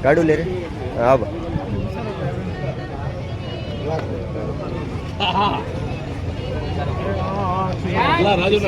काढू ले रे राजू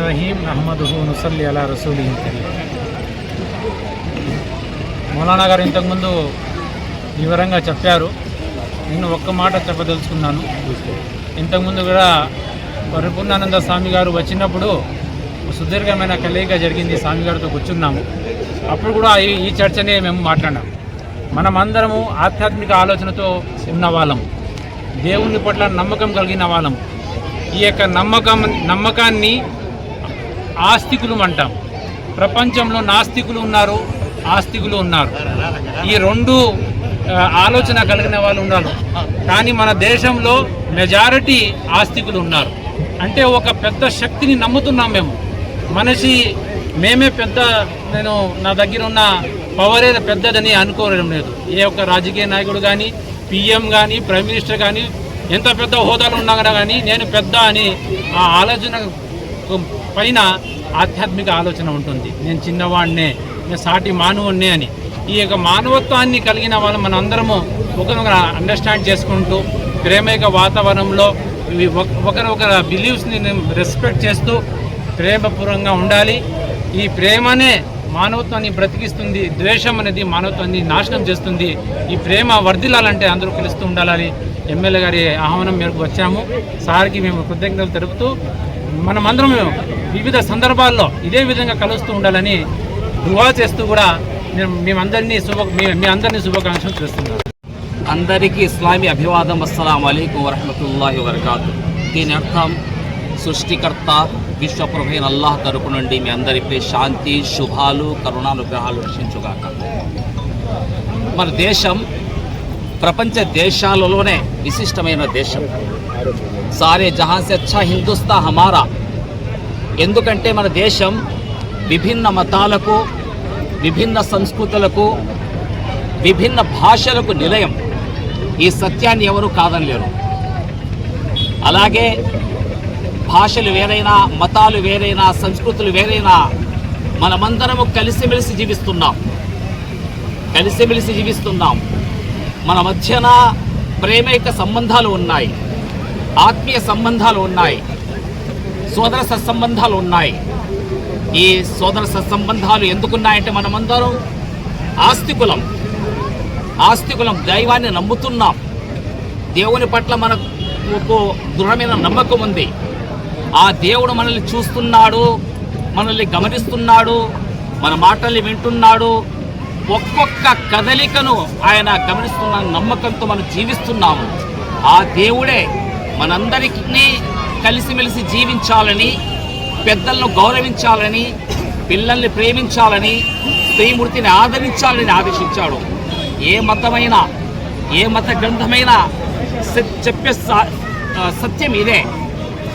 रहीम अहमदुहु नसल्ली अला रसूलिहिल करीम। మౌలానా గారు ఇంతకుముందు వివరంగా చెప్పారు. నేను ఒక్క మాట చెప్పదలుచుకున్నాను. ఇంతకుముందు కూడా పరిపూర్ణానంద స్వామి గారు వచ్చినప్పుడు సుదీర్ఘమైన కలయిక జరిగింది. స్వామి గారితో కూర్చున్నాము. అప్పుడు కూడా ఈ చర్చనే మేము మాట్లాడాము. మనమందరము ఆధ్యాత్మిక ఆలోచనతో ఉన్న వాళ్ళము, దేవుని పట్ల నమ్మకం కలిగిన వాళ్ళము. ఈ యొక్క నమ్మకాన్ని ఆస్తికులు అంటాం. ప్రపంచంలో నాస్తికులు ఉన్నారు, ఆస్తికులు ఉన్నారు. ఈ రెండు ఆలోచన కలిగిన వాళ్ళు ఉన్నారు. కానీ మన దేశంలో మెజారిటీ ఆస్తికులు ఉన్నారు. అంటే ఒక పెద్ద శక్తిని నమ్ముతున్నాం మేము. మనిషి మేమే పెద్ద, నా దగ్గర ఉన్న పవరే పెద్దదని అనుకోవడం లేదు. ఏ ఒక్క రాజకీయ నాయకుడు కానీ, పిఎం కానీ, ప్రైమ్ మినిస్టర్ కానీ, ఎంత పెద్ద హోదాలు ఉన్నా కానీ నేను పెద్ద అని ఆ ఆలోచన పైన ఆధ్యాత్మిక ఆలోచన ఉంటుంది. నేను చిన్నవాడినే, నేను సాటి మానవుడినే అని. ఈ యొక్క మానవత్వాన్ని కలిగిన వాళ్ళు మన అందరము ఒకరొకరు అండర్స్టాండ్ చేసుకుంటూ ప్రేమైక వాతావరణంలో ఒకరొకరు బిలీవ్స్ని రెస్పెక్ట్ చేస్తూ ప్రేమపూర్వకంగా ఉండాలి. ఈ ప్రేమనే మానవత్వాన్ని బ్రతికిస్తుంది. ద్వేషం అనేది మానవత్వాన్ని నాశనం చేస్తుంది. ఈ ప్రేమ వర్ధిల్లాలంటే అందరూ కలుస్తూ ఉండాలని ఎమ్మెల్యే గారి ఆహ్వానం మేరకు వచ్చాము. సార్కి మేము కృతజ్ఞతలు తెలుపుతూ మనమందరం వివిధ సందర్భాల్లో ఇదే విధంగా కలుస్తూ ఉండాలని దువా చేస్తూ కూడా మీ అందరినీ శుభాకాంక్షలు చేస్తున్నాను. అందరికీ ఇస్లామీ అభివాదం. అస్సలాము అలైకుం వరహమతుల్లాహి వబరకాతుహు. దీని అర్థం సృష్టికర్త విశ్వప్రభైన అల్లాహ్ తరపు నుండి మీ అందరిపై శాంతి, శుభాలు, కరుణానుగ్రహాలు వర్షించుగాక. మన దేశం ప్రపంచ దేశాలలోనే విశిష్టమైన దేశం. సారే జహాన్ సే అచ్చా హిందుస్తా హమారా. ఎందుకంటే మన దేశం విభిన్న మతాలకు, విభిన్న సంస్కృతులకు, విభిన్న భాషలకు నిలయం. ఈ సత్యాన్ని ఎవరు కాదనలేరు. అలాగే భాషలు వేరైనా, మతాలు వేరైనా, సంస్కృతులు వేరైనా మనమందరము కలిసిమెలిసి జీవిస్తున్నాం. మన మధ్యన ప్రేమైక సంబంధాలు ఉన్నాయి, ఆత్మీయ సంబంధాలు ఉన్నాయి, సోదర సత్సంబంధాలు ఉన్నాయి. ఈ సోదర సత్సంబంధాలు ఎందుకున్నాయంటే మనమందరం ఆస్తికులం, దైవాన్ని నమ్ముతున్నాం. దేవుని పట్ల మనకు దృఢమైన నమ్మకం ఉంది. ఆ దేవుడు మనల్ని చూస్తున్నాడు, మనల్ని గమనిస్తున్నాడు, మన మాటల్ని వింటున్నాడు. ఒక్కొక్క కదలికను ఆయన గమనిస్తున్న నమ్మకంతో మనం జీవిస్తున్నాము. ఆ దేవుడే మనందరికీ కలిసిమెలిసి జీవించాలని, పెద్దలను గౌరవించాలని, పిల్లల్ని ప్రేమించాలని, స్త్రీమూర్తిని ఆదరించాలని ఆదేశించాడు. ఏ మతమైనా, ఏ మత గ్రంథమైనా చెప్పే సత్యం ఇదే.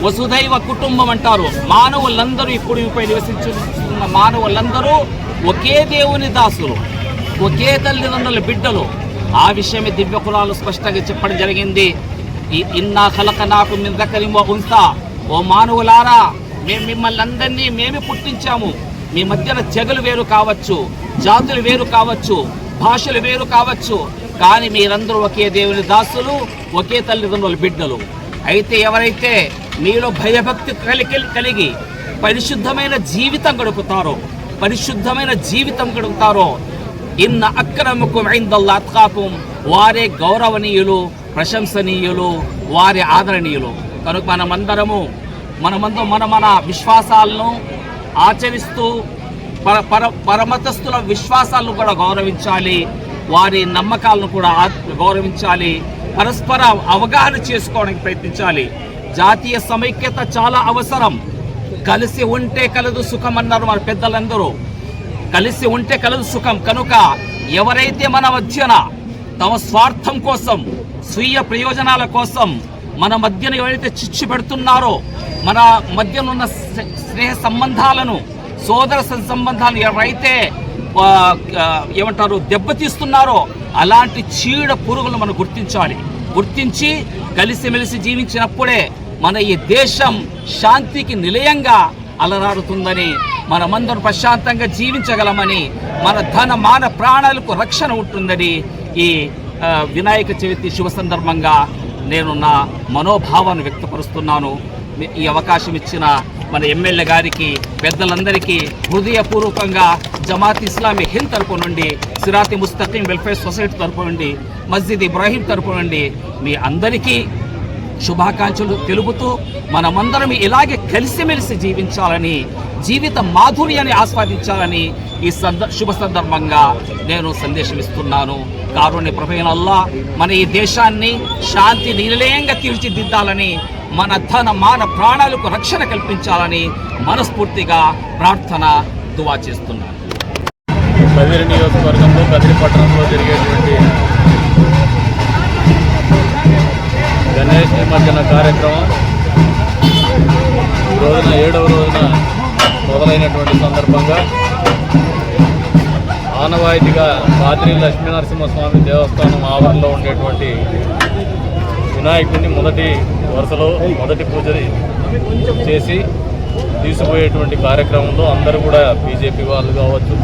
వసుధైవ కుటుంబం అంటారు. మానవులందరూ ఇప్పుడు నివసించుతున్న మానవులందరూ ఒకే దేవుని దాసులు, ఒకే తల్లిదండ్రుల బిడ్డలు. ఆ విషయమే దివ్య కులాలు స్పష్టంగా చెప్పడం జరిగింది. ఇన్నా ఖలఖనాకుం మిన్ దకరిన్ వ ఉన్సా, ఓ మానవులారా, మేము మిమ్మల్ని అందరినీ మేమే పుట్టించాము. మీ మధ్యన తెగలు వేరు కావచ్చు, జాతులు వేరు కావచ్చు, భాషలు వేరు కావచ్చు, కానీ మీరందరూ ఒకే దేవుని దాసులు, ఒకే తల్లిదండ్రుల బిడ్డలు. అయితే ఎవరైతే మీలో భయభక్తి కలిగి పరిశుద్ధమైన జీవితం గడుపుతారో ఇన్న అక్రమకుం ఇందల్లాహి అత్కాకుం, వారే గౌరవనీయులు, ప్రశంసనీయులు, వారే ఆదరణీయులు. కనుక మనమందరము మన విశ్వాసాలను ఆచరిస్తూ పరమతస్థుల విశ్వాసాలను కూడా గౌరవించాలి, వారి నమ్మకాలను కూడా గౌరవించాలి, పరస్పర అవగాహన చేసుకోవడానికి ప్రయత్నించాలి. జాతీయ సమైక్యత చాలా అవసరం. కలిసి ఉంటే కలదు సుఖం అన్నారు మన పెద్దలందరూ. కలిసి ఉంటే కలదు సుఖం. కనుక ఎవరైతే మన మధ్యన తమ స్వార్థం కోసం, స్వీయ ప్రయోజనాల కోసం మన మధ్యన ఎవరైతే చిచ్చు పెడుతున్నారో, మన మధ్యన ఉన్న స్నేహ సంబంధాలను, సోదర సంబంధాలను ఎవరైతే దెబ్బతీస్తున్నారో, అలాంటి చీడ పురుగులను మనం గుర్తించి కలిసిమెలిసి జీవించినప్పుడే మన ఈ దేశం శాంతికి నిలయంగా అలరారుతుందని, మనమందరం ప్రశాంతంగా జీవించగలమని, మన ధన మాన ప్రాణాలకు రక్షణ ఉంటుందని ఈ వినాయక చవితి శుభ సందర్భంగా నేను నా మనోభావాన్ని వ్యక్తపరుస్తున్నాను. ఈ అవకాశం ఇచ్చిన మన ఎమ్మెల్యే గారికి, పెద్దలందరికీ హృదయపూర్వకంగా జమాత్ ఇస్లామీ హింద్ తరపు నుండి, సిరాతి ముస్తఖీం వెల్ఫేర్ సొసైటీ తరపు నుండి, మస్జిద్ ఇబ్రాహీం తరపు నుండి మీ అందరికీ శుభాకాంక్షలు తెలుపుతూ మనమందరం ఇలాగే కలిసిమెలిసి జీవించాలని, జీవిత మాధుర్యాన్ని ఆస్వాదించాలని ఈ శుభ సందర్భంగా నేను సందేశం ఇస్తున్నాను. కారుణ్య ప్రభువైన అల్లాహ్ మన ఈ దేశాన్ని శాంతి నిలయంగా తీర్చిదిద్దాలని, మన ధన మాన ప్రాణాలకు రక్షణ కల్పించాలని మనస్ఫూర్తిగా ప్రార్థన దువా చేస్తున్నాను. కదిరి నియోజకవర్గంలో కదిరి పట్టణంలో జరిగేటువంటి గణేష్ నిమజ్జన కార్యక్రమం ఈ రోజున 7వ రోజున మొదలైనటువంటి సందర్భంగా ఆనవాయితీగా రాత్రి లక్ష్మీనరసింహస్వామి దేవస్థానం ఆవరణలో ఉండేటువంటి వినాయకుడిని మొదటి వరుసలో మొదటి పూజ చేసి తీసుకుపోయేటువంటి కార్యక్రమంలో అందరూ కూడా బీజేపీ వాళ్ళు కావచ్చు,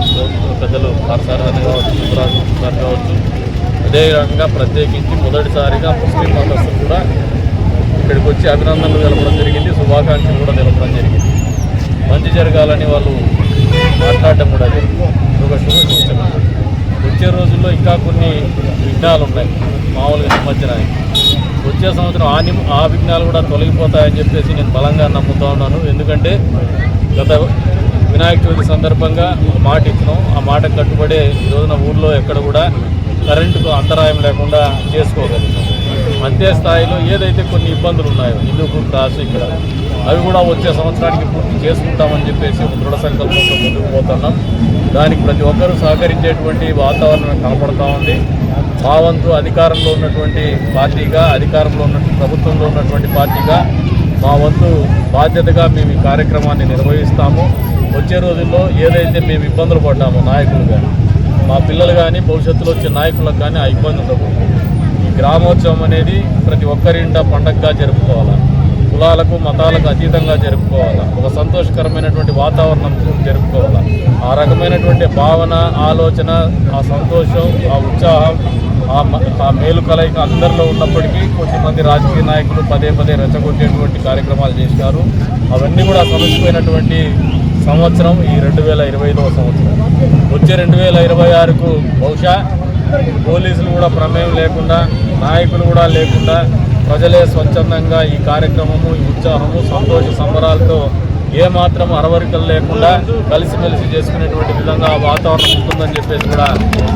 పెద్దలు పార్సారాన్ని కావచ్చు, సుబ్రాజ్ గారు కావచ్చు, అదేవిధంగా ప్రత్యేకించి మొదటిసారిగా ముస్లిం మతస్థులు కూడా ఇక్కడికి వచ్చి అభినందనలు తెలపడం జరిగింది, శుభాకాంక్షలు కూడా తెలపడం జరిగింది. మంచి జరగాలని వాళ్ళు మాట్లాడటం కూడా జరిగింది. ఒక శుభ సూచన. వచ్చే రోజుల్లో ఇంకా కొన్ని విఘ్నాలు ఉన్నాయి మామూలుగా నిమజ్జనానికి. వచ్చే సంవత్సరం ఆ విఘ్నాలు కూడా తొలగిపోతాయని చెప్పేసి నేను బలంగా నమ్ముతా ఉన్నాను. ఎందుకంటే గత వినాయక చవితి సందర్భంగా ఒక మాట ఇచ్చినాం, ఆ మాటకు కట్టుబడే ఈ రోజున ఊళ్ళో ఎక్కడ కూడా కరెంటుకు అంతరాయం లేకుండా చేసుకోగలుగుతాం. అంతే స్థాయిలో ఏదైతే కొన్ని ఇబ్బందులు ఉన్నాయో హిందూపూర్ క్రాస్ ఇక్కడ, అవి కూడా వచ్చే సంవత్సరానికి పూర్తి చేసుకుంటామని చెప్పేసి ఒక దృఢ సంకల్పంతో ముందుకు పోతున్నాం. దానికి ప్రతి ఒక్కరూ సహకరించేటువంటి వాతావరణం కనపడతా ఉంది. మా వంతు అధికారంలో ఉన్నటువంటి పార్టీగా, అధికారంలో ఉన్నటువంటి ప్రభుత్వంలో ఉన్నటువంటి పార్టీగా మా వంతు బాధ్యతగా మేము ఈ కార్యక్రమాన్ని నిర్వహిస్తాము. వచ్చే రోజుల్లో ఏదైతే మేము ఇబ్బందులు పడ్డామో నాయకులు కానీ, మా పిల్లలు కానీ, భవిష్యత్తులో వచ్చే నాయకులకు కానీ ఆ ఇబ్బంది ఉండకూడదు. ఈ గ్రామోత్సవం అనేది ప్రతి ఒక్కరింట పండగగా జరుపుకోవాలా, కులాలకు మతాలకు అతీతంగా జరుపుకోవాలా, ఒక సంతోషకరమైనటువంటి వాతావరణం జరుపుకోవాలా. ఆ రకమైనటువంటి భావన, ఆలోచన, ఆ సంతోషం, ఆ ఉత్సాహం, ఆ మేలు కలయిక అందరిలో ఉన్నప్పటికీ కొంతమంది రాజకీయ నాయకులు పదే రెచ్చగొట్టేటువంటి కార్యక్రమాలు చేశారు. అవన్నీ కూడా సమసిపోయినటువంటి సంవత్సరం ఈ 2025వ సంవత్సరం. వచ్చే 2026కు బహుశా పోలీసులు కూడా ప్రమేయం లేకుండా, నాయకులు కూడా లేకుండా ప్రజలే స్వచ్ఛందంగా ఈ కార్యక్రమము, ఈ ఉత్సాహము, సంతోష సంబరాలతో ఏమాత్రం అరవరికలు లేకుండా కలిసిమెలిసి చేసుకునేటువంటి విధంగా వాతావరణం ఉంటుందని చెప్పేసి కూడా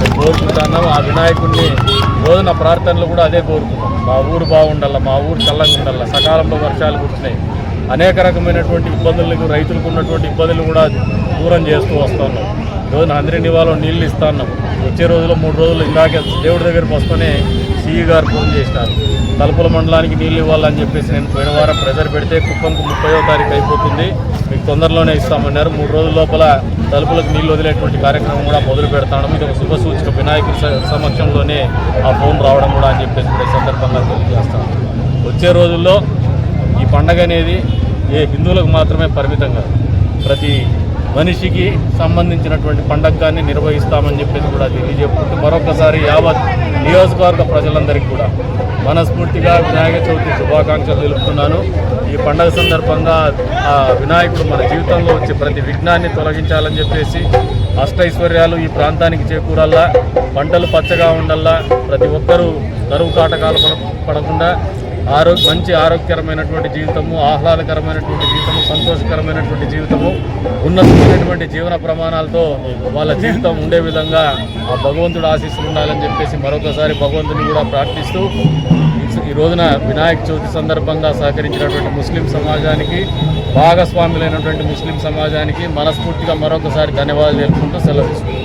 మేము కోరుకుంటున్నాం. ఆ వినాయకుడిని రోజున ప్రార్థనలు కూడా అదే కోరుకుంటాం. మా ఊరు బాగుండాల, మా ఊరు చల్లగా ఉండాల, సకాలంలో వర్షాలు కురుస్తున్నాయి, అనేక రకమైనటువంటి ఇబ్బందులకు రైతులకు ఉన్నటువంటి ఇబ్బందులు కూడా దూరం చేస్తూ వస్తున్నాం. రోజున అందరి నివాళలో నీళ్ళు ఇస్తా ఉన్నాం. వచ్చే రోజుల్లో 3 రోజులు ఇందాకే దేవుడి దగ్గరికి వస్తూనే సిఈ గారు ఫోన్ చేసినారు, తలుపుల మండలానికి నీళ్ళు ఇవ్వాలని చెప్పేసి. నేను పోయిన వారం ప్రెజర్ పెడితే కుప్పంకు 30వ తారీఖు అయిపోతుంది, మీకు తొందరలోనే ఇస్తామన్నారు. 3 రోజుల లోపల తలుపులకు నీళ్ళు వదిలేటువంటి కార్యక్రమం కూడా మొదలు పెడతాను. ఇది ఒక శుభ సూచక, వినాయకుడి సమక్షంలోనే ఆ ఫోన్ రావడం కూడా అని చెప్పేసి కూడా ఈ సందర్భంగా తెలియజేస్తాను. వచ్చే రోజుల్లో ఈ పండగ అనేది ఏ హిందువులకు మాత్రమే పరిమితం కాదు, ప్రతి మనిషికి సంబంధించినటువంటి పండగగాన్ని నిర్వహిస్తామని చెప్పేసి కూడా తెలియజెప్పుకుంటూ మరొకసారి యావత్ నియోజకవర్గ ప్రజలందరికీ కూడా మనస్ఫూర్తిగా వినాయక చవితి శుభాకాంక్షలు తెలుపుతున్నాను. ఈ పండగ సందర్భంగా ఆ వినాయకుడు మన జీవితంలో వచ్చే ప్రతి విఘ్నాన్ని తొలగించాలని చెప్పేసి, అష్టైశ్వర్యాలు ఈ ప్రాంతానికి చేకూరల్లా, పంటలు పచ్చగా ఉండల్లా, ప్రతి ఒక్కరూ కరువు కాటకాలు పడకుండా మంచి ఆరోగ్యకరమైనటువంటి జీవితము, ఆహ్లాదకరమైనటువంటి జీవితము, సంతోషకరమైనటువంటి జీవితము, ఉన్నతమైనటువంటి జీవన ప్రమాణాలతో వాళ్ళ జీవితం ఉండే విధంగా ఆ భగవంతుడు ఆశీస్సులు ఉండాలని చెప్పేసి మరొకసారి భగవంతుని కూడా ప్రార్థిస్తూ, ఈ రోజున వినాయక చవితి సందర్భంగా సహకరించినటువంటి ముస్లిం సమాజానికి, భాగస్వాములైనటువంటి ముస్లిం సమాజానికి మనస్ఫూర్తిగా మరొకసారి ధన్యవాదాలు తెలుపుకుంటూ సెలవు.